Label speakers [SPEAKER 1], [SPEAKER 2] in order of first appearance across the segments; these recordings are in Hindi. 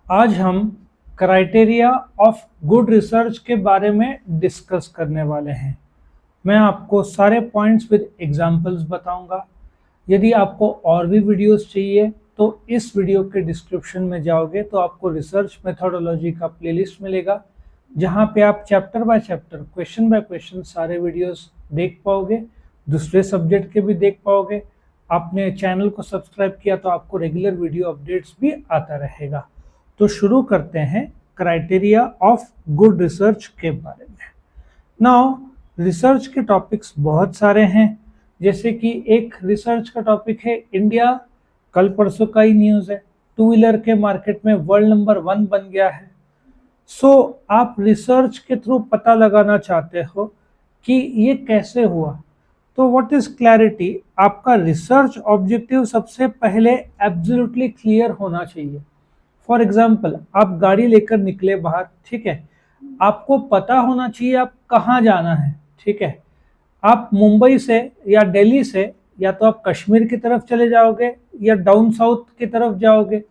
[SPEAKER 1] आज हम क्राइटेरिया ऑफ गुड रिसर्च के बारे में डिस्कस करने वाले हैं। मैं आपको सारे पॉइंट्स विद एग्जांपल्स बताऊंगा। यदि आपको और भी वीडियोस चाहिए तो इस वीडियो के डिस्क्रिप्शन में जाओगे तो आपको रिसर्च मेथोडोलॉजी का प्लेलिस्ट मिलेगा, जहां पे आप chapter by chapter, question by question सारे वीडियोस देख पाओगे, दूसरे सब्जेक्ट के भी देख पाओगे। आपने चैनल को सब्सक्राइब किया तो आपको रेगुलर वीडियो अपडेट्स भी आता रहेगा। तो शुरू करते हैं क्राइटेरिया ऑफ गुड रिसर्च के बारे में। नाउ रिसर्च के टॉपिक्स बहुत सारे हैं, जैसे कि एक रिसर्च का टॉपिक है इंडिया, कल परसों का ही न्यूज़ है, टू व्हीलर के मार्केट में वर्ल्ड नंबर 1 बन गया है। सो आप रिसर्च के थ्रू पता लगाना चाहते हो कि ये कैसे हुआ। तो व्हाट इज क्लैरिटी, आपका रिसर्च ऑब्जेक्टिव सबसे पहले एब्सोल्युटली क्लियर होना चाहिए। फॉर एग्जाम्पल, आप गाड़ी लेकर निकले बाहर, ठीक है, आपको पता होना चाहिए आप कहाँ जाना है। ठीक है, आप मुंबई से या दिल्ली से या तो आप कश्मीर की तरफ चले जाओगे या डाउन साउथ की तरफ जाओगे,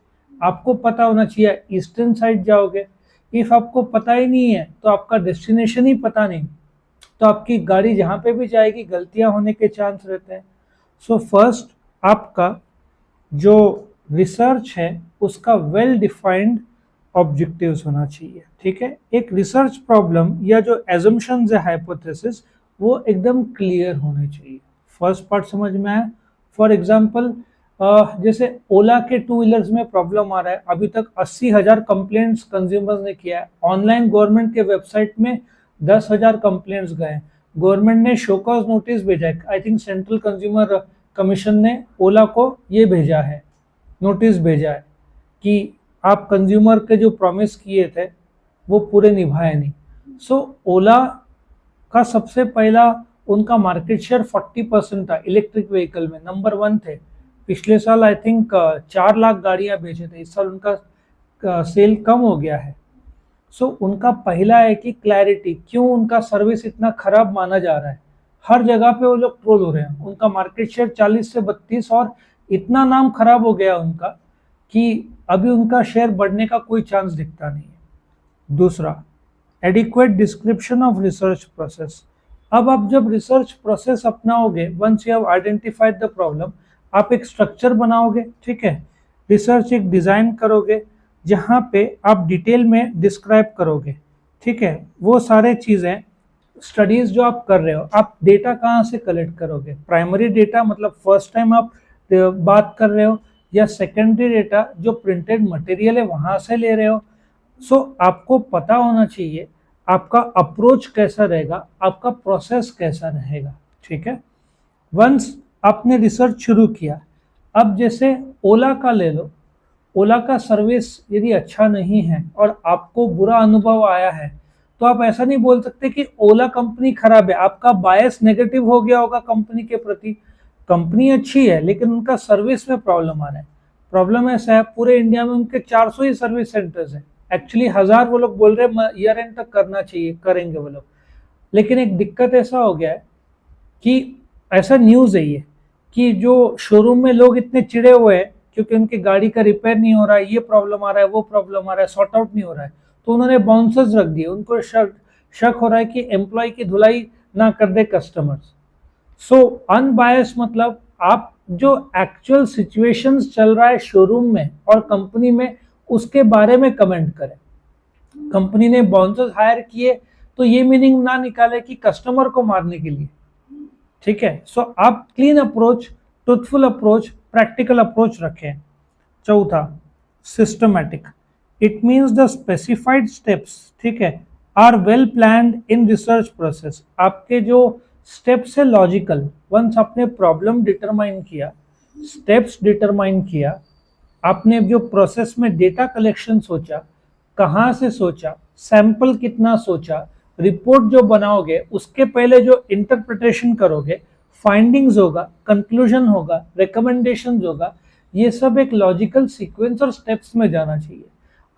[SPEAKER 1] आपको पता होना चाहिए ईस्टर्न साइड जाओगे। इफ आपको पता ही नहीं है तो आपका डेस्टिनेशन ही पता नहीं, तो आपकी गाड़ी जहाँ पे भी जाएगी गलतियां होने के चांस रहते हैं। सो फर्स्ट, आपका जो रिसर्च है उसका वेल डिफाइंड ऑब्जेक्टिव्स होना चाहिए। ठीक है, एक रिसर्च प्रॉब्लम या जो एजम्पशंस है, हाइपोथेसिस, वो एकदम क्लियर होने चाहिए। फर्स्ट पार्ट समझ में आया। फॉर एग्जांपल, जैसे ओला के टू व्हीलर्स में प्रॉब्लम आ रहा है, अभी तक 80,000 कंप्लेंट्स कंज्यूमर्स ने किया है। ऑनलाइन गवर्नमेंट के वेबसाइट में 10,000 कंप्लेंट्स गए। गवर्नमेंट ने शोकॉज नोटिस भेजा है, I think central consumer commission ने ओला को ये भेजा है, नोटिस भेजा है कि आप कंज्यूमर के जो प्रॉमिस किए थे वो पूरे निभाए नहीं। सो ओला का सबसे पहला उनका मार्केट शेयर 40% था इलेक्ट्रिक व्हीकल में, नंबर 1 थे। पिछले साल आई थिंक 4 लाख गाड़ियां बेचे थे, इस साल उनका सेल कम हो गया है। सो उनका पहला है कि क्लैरिटी, क्यों उनका सर्विस इतना खराब माना जा रहा है। हर जगह पे वो लोग ट्रोल हो रहे हैं, उनका मार्केट शेयर 40 से 32 और इतना नाम खराब हो गया उनका कि अभी उनका शेयर बढ़ने का कोई चांस दिखता नहीं है। दूसरा, adequate description of research process. अब आप जब रिसर्च प्रोसेस अपनाओगे, once you have identified the problem, आप एक स्ट्रक्चर बनाओगे। ठीक है, रिसर्च एक डिजाइन करोगे जहां पे आप डिटेल में डिस्क्राइब करोगे। ठीक है, वो सारे चीजें, स्टडीज जो आप कर रहे हो, आप डेटा कहाँ से कलेक्ट करोगे। प्राइमरी डेटा मतलब फर्स्ट टाइम आप बात कर रहे हो, या सेकेंडरी डेटा जो प्रिंटेड मटेरियल है वहां से ले रहे हो। सो आपको पता होना चाहिए आपका अप्रोच कैसा रहेगा, आपका प्रोसेस कैसा रहेगा। ठीक है, वंस आपने रिसर्च शुरू किया, अब जैसे ओला का ले लो, ओला का सर्विस यदि अच्छा नहीं है और आपको बुरा अनुभव आया है, तो आप ऐसा नहीं बोल सकते कि ओला कंपनी खराब है, आपका बायस नेगेटिव हो गया होगा कंपनी के प्रति। कंपनी अच्छी है लेकिन उनका सर्विस में प्रॉब्लम आ रहा है। प्रॉब्लम ऐसा है, पूरे इंडिया में उनके 400 ही सर्विस सेंटर्स हैं, एक्चुअली 1000 वो लोग बोल रहे हैं ईयर एंड तक करना चाहिए, करेंगे वो लोग। लेकिन एक दिक्कत ऐसा हो गया है कि ऐसा न्यूज़ है ये, कि जो शोरूम में लोग इतने चिड़े हुए हैं क्योंकि उनकी गाड़ी का रिपेयर नहीं हो रहा है, ये प्रॉब्लम आ रहा है, वो प्रॉब्लम आ रहा है, सॉर्ट आउट नहीं हो रहा है, तो उन्होंने बाउंसर्स रख दिए। उनको शक हो रहा है कि एम्प्लॉय की धुलाई ना कर दे कस्टमर्स। सो अनबायस मतलब आप जो एक्चुअल सिचुएशंस चल रहा है शोरूम में और कंपनी में, उसके बारे में कमेंट करें। कंपनी ने बाउंसर्स हायर किए तो ये मीनिंग ना निकाले कि कस्टमर को मारने के लिए। ठीक है, सो आप clean approach, truthful approach, practical approach रखें। चौथा, systematic, it means the specified steps, ठीक है, are well planned in research process. आपके जो स्टेप्स है लॉजिकल, वंस आपने प्रॉब्लम डिटरमाइन किया, स्टेप्स डिटरमाइन किया, आपने जो प्रोसेस में डेटा कलेक्शन सोचा, कहाँ से सोचा, सैंपल कितना सोचा, रिपोर्ट जो बनाओगे उसके पहले जो इंटरप्रिटेशन करोगे, फाइंडिंग्स होगा, कंक्लूजन होगा, रिकमेंडेशंस होगा, ये सब एक लॉजिकल सीक्वेंस और स्टेप्स में जाना चाहिए।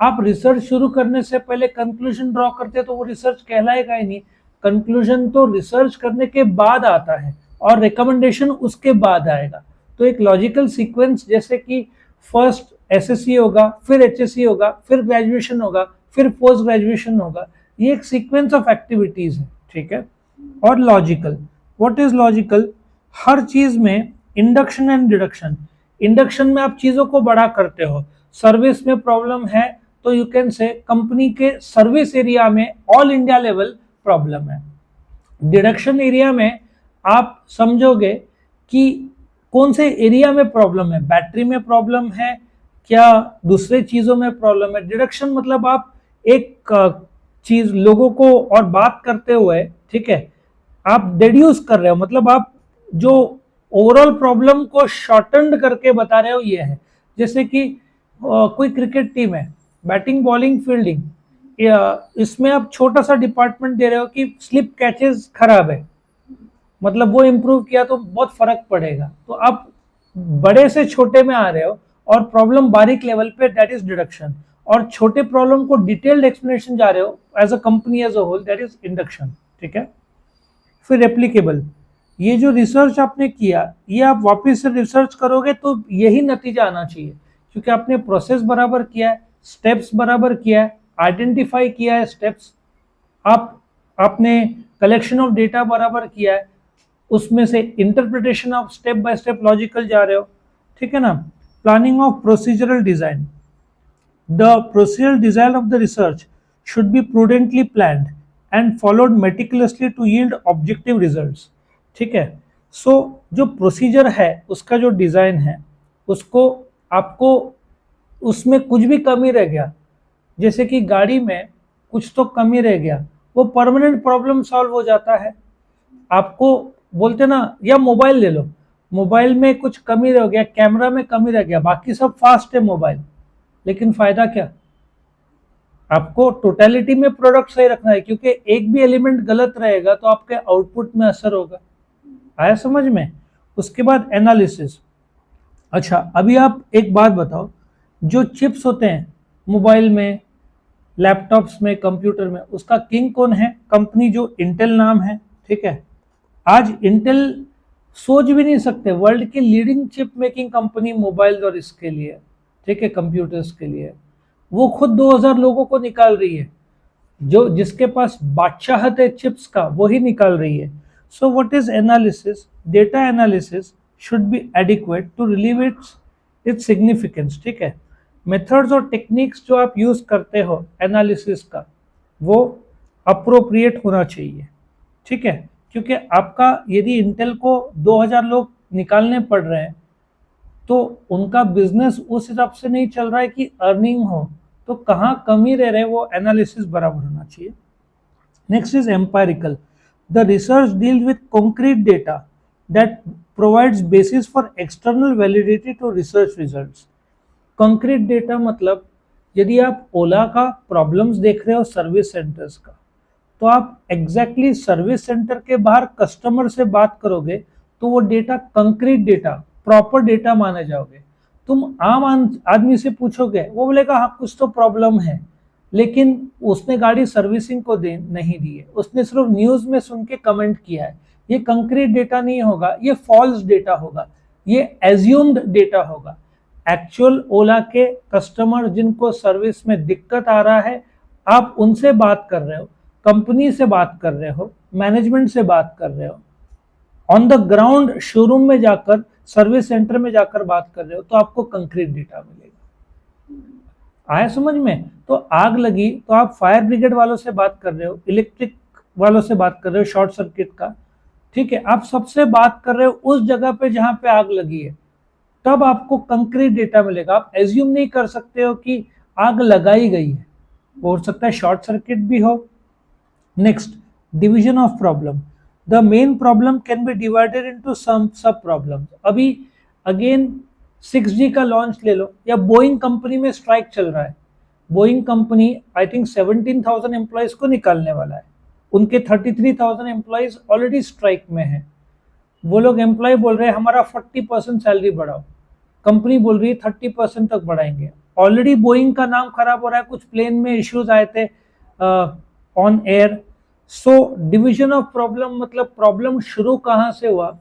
[SPEAKER 1] आप रिसर्च शुरू करने से पहले कंक्लूजन ड्रॉ करते तो वो रिसर्च कहलाएगा ही नहीं। कंक्लूजन तो रिसर्च करने के बाद आता है और रिकमेंडेशन उसके बाद आएगा। तो एक लॉजिकल सीक्वेंस, जैसे कि फर्स्ट एसएससी होगा, फिर एचएससी होगा, फिर ग्रेजुएशन होगा, फिर पोस्ट ग्रेजुएशन होगा। ये एक सीक्वेंस ऑफ एक्टिविटीज है, ठीक है। और लॉजिकल, व्हाट इज लॉजिकल? हर चीज में इंडक्शन एंड डिडक्शन। इंडक्शन में आप चीजों को बड़ा करते हो, सर्विस में प्रॉब्लम है तो यू कैन से कंपनी के सर्विस एरिया में ऑल इंडिया लेवल प्रॉब्लम है। डिडक्शन एरिया में आप समझोगे कि कौन से एरिया में प्रॉब्लम है, बैटरी में प्रॉब्लम है क्या, दूसरे चीजों में प्रॉब्लम है। डिडक्शन मतलब आप एक चीज लोगों को और बात करते हुए, ठीक है, आप डिड्यूस कर रहे हो, मतलब आप जो ओवरऑल प्रॉब्लम को शॉर्टन करके बता रहे हो, ये है। जैसे कि कोई क्रिकेट टीम है, बैटिंग बॉलिंग फील्डिंग, इसमें आप छोटा सा डिपार्टमेंट दे रहे हो कि स्लिप कैचेस खराब है, मतलब वो इम्प्रूव किया तो बहुत फर्क पड़ेगा। तो आप बड़े से छोटे में आ रहे हो और प्रॉब्लम बारीक लेवल पे, दैट इज डिडक्शन। और छोटे प्रॉब्लम को डिटेल्ड एक्सप्लेनेशन जा रहे हो as a company as a whole, that is induction, ठीक है। फिर रेप्लिकेबल, ये जो रिसर्च आपने किया, ये आप वापस से रिसर्च करोगे तो यही नतीजा आना चाहिए, क्योंकि आपने प्रोसेस बराबर किया है, स्टेप्स बराबर किया है, आइडेंटिफाई किया है स्टेप्स, आपने कलेक्शन ऑफ डेटा बराबर किया है, उसमें से interpretation of step by step logical जा रहे हो, ठीक है ना। Planning of procedural design, the procedural design of the research should be prudently planned and followed meticulously to yield objective results, ठीक है। सो जो प्रोसीजर है उसका जो डिजाइन है, उसको आपको उसमें कुछ भी कमी रह गया, जैसे कि गाड़ी में कुछ तो कमी रह गया, वो परमानेंट प्रॉब्लम सॉल्व हो जाता है। आपको बोलते ना, या मोबाइल ले लो, मोबाइल में कुछ कमी रह गया, कैमरा में कमी रह गया, बाकी सब फास्ट है मोबाइल, लेकिन फायदा क्या? आपको टोटलिटी में प्रोडक्ट सही रखना है, क्योंकि एक भी एलिमेंट गलत रहेगा तो आपके आउटपुट में असर होगा। आया समझ में? उसके बाद एनालिसिस। अच्छा, अभी आप एक बात बताओ, जो चिप्स होते हैं मोबाइल में, लैपटॉप्स में, कंप्यूटर में, उसका किंग कौन है? कंपनी जो इंटेल नाम है, ठीक है। आज इंटेल सोच भी नहीं सकते, वर्ल्ड की leading chip making company mobile और इसके लिए, ठीक है, कंप्यूटर्स के लिए, वो खुद 2000 लोगों को निकाल रही है। जो जिसके पास बादशाहत है चिप्स का, वही निकाल रही है। So what is analysis? Data analysis should be adequate to relieve its significance, ठीक है। मेथड्स और टेक्निक्स जो आप यूज करते हो एनालिसिस का, वो अप्रोप्रिएट होना चाहिए, ठीक है। क्योंकि आपका यदि इंटेल को 2000 लोग निकालने पड़ रहे हैं, तो उनका बिजनेस उस हिसाब से नहीं चल रहा है कि अर्निंग हो, तो कहाँ कमी रह रहे, वो एनालिसिस बराबर होना चाहिए। Next is empirical, the research deal with concrete data that provides basis for external validity to research results. Concrete data मतलब, यदि आप ओला का प्रॉब्लम्स देख रहे हो सर्विस सेंटर्स का, तो आप एग्जैक्टली सर्विस सेंटर के बाहर कस्टमर से बात करोगे तो वो data concrete data, proper data माने जाओगे। तुम आम आदमी से पूछोगे, वो बोलेगा हाँ कुछ तो प्रॉब्लम है, लेकिन उसने गाड़ी सर्विसिंग को नहीं दी है, उसने सिर्फ न्यूज में सुन के कमेंट किया है। ये कंक्रीट डेटा नहीं होगा, ये फॉल्स डेटा होगा, ये एज्यूम्ड डेटा होगा। एक्चुअल ओला के कस्टमर जिनको सर्विस में दिक्कत आ रहा है, आप उनसे बात कर रहे हो, कंपनी से बात कर रहे हो, मैनेजमेंट से बात कर रहे हो, ऑन द ग्राउंड शोरूम में जाकर, सर्विस सेंटर में जाकर बात कर रहे हो, तो आपको कंक्रीट डेटा मिलेगा। आया समझ में? तो आग लगी तो आप फायर ब्रिगेड वालों से बात कर रहे हो, इलेक्ट्रिक वालों से बात कर रहे हो, शॉर्ट सर्किट का, ठीक है, आप सबसे बात कर रहे हो उस जगह पे जहां पे आग लगी है, तब आपको कंक्रीट डेटा मिलेगा। आप एज्यूम नहीं कर सकते हो कि आग लगाई गई है, हो सकता है शॉर्ट सर्किट भी हो। Next, division of problem, the main problem can be divided into some sub problem. अभी अगेन 6G का लॉन्च ले लो, या बोइंग कंपनी में स्ट्राइक चल रहा है, Boeing company I think 17,000 employees को निकालने वाला है, उनके 33,000 एम्प्लॉयज ऑलरेडी स्ट्राइक में है। वो लोग एम्प्लॉय बोल रहे हैं हमारा 40% सैलरी बढ़ाओ, कंपनी बोल रही है 30% तक बढ़ाएंगे। ऑलरेडी बोइंग का नाम खराब हो रहा है, कुछ प्लेन में इश्यूज आए थे on air. So division of problem मतलब प्रॉब्लम शुरू कहाँ से हुआ?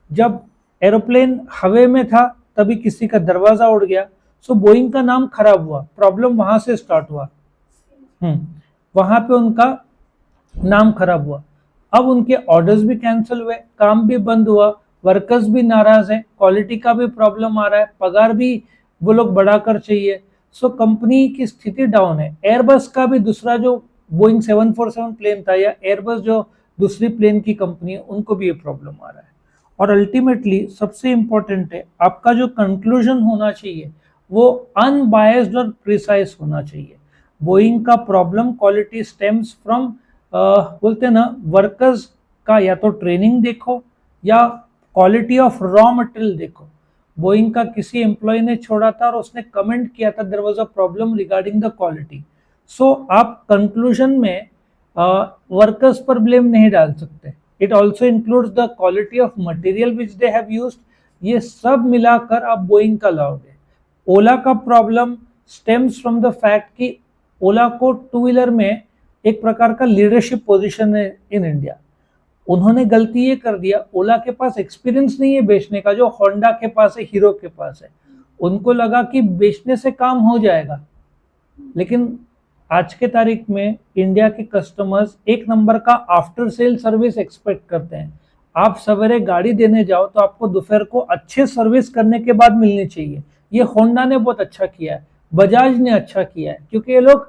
[SPEAKER 1] जब एरोप्लेन हवा में था तभी किसी का दरवाजा उड़ गया, सो बोइंग का नाम खराब हुआ, प्रॉब्लम वहां से स्टार्ट हुआ। वहां पे उनका नाम खराब हुआ। अब उनके ऑर्डर्स भी कैंसिल हुए, काम भी बंद हुआ, वर्कर्स भी नाराज है, क्वालिटी का भी प्रॉब्लम आ रहा है, पगार भी वो लोग बढ़ाकर चाहिए। सो कंपनी की स्थिति डाउन है। एयरबस का भी दूसरा जो बोइंग 747 प्लेन था, या एयरबस जो दूसरी प्लेन की कंपनी है, उनको भी ये प्रॉब्लम आ रहा है। और अल्टीमेटली सबसे इंपॉर्टेंट है, आपका जो कंक्लूजन होना चाहिए वो अनबायस्ड और प्रिसाइज होना चाहिए। बोइंग का प्रॉब्लम क्वालिटी स्टेम्स फ्रॉम, बोलते हैं ना, वर्कर्स का या तो ट्रेनिंग देखो या क्वालिटी ऑफ रॉ मटेरियल देखो। बोइंग का किसी एम्प्लॉय ने छोड़ा था और उसने कमेंट किया था there was a problem regarding the quality. So आप कंक्लूजन में वर्कर्स पर ब्लेम नहीं डाल सकते। It also includes the quality of material which they have used. ये सब मिलाकर आप बोइंग का लाओगे। ओला का problem stems from the fact कि ओला को टू व्हीलर में एक प्रकार का लीडरशिप पोजीशन है इन इंडिया। उन्होंने गलती ये कर दिया, ओला के पास एक्सपीरियंस नहीं है बेचने का, जो होंडा के पास है, हीरो के पास है। उनको लगा कि बेचने से काम हो जाएगा, लेकिन आज के तारीख में इंडिया के कस्टमर्स एक नंबर का आफ्टर सेल सर्विस एक्सपेक्ट करते हैं। आप सवेरे गाड़ी देने जाओ तो आपको दोपहर को अच्छे सर्विस करने के बाद मिलनी चाहिए। ये होंडा ने बहुत अच्छा किया है, बजाज ने अच्छा किया है, क्योंकि ये लोग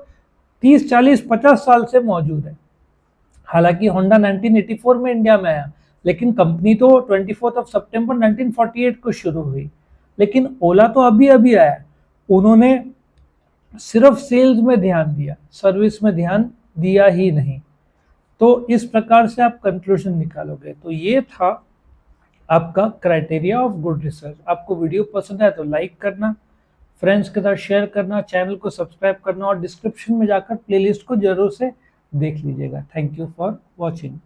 [SPEAKER 1] 30, 40, 50 साल से मौजूद है। हालांकि होंडा 1984 में इंडिया में आया, लेकिन कंपनी तो 24 सितंबर 1948 को शुरू हुई। लेकिन ओला तो अभी अभी आया, उन्होंने सिर्फ सेल्स में ध्यान दिया, सर्विस में ध्यान दिया ही नहीं। तो इस प्रकार से आप कंक्लूजन निकालोगे। तो ये था आपका क्राइटेरिया ऑफ गुड रिसर्च। आपको वीडियो पसंद आया तो लाइक करना, फ्रेंड्स के साथ शेयर करना, चैनल को सब्सक्राइब करना और डिस्क्रिप्शन में जाकर प्लेलिस्ट को जरूर से देख लीजिएगा। Thank you for watching.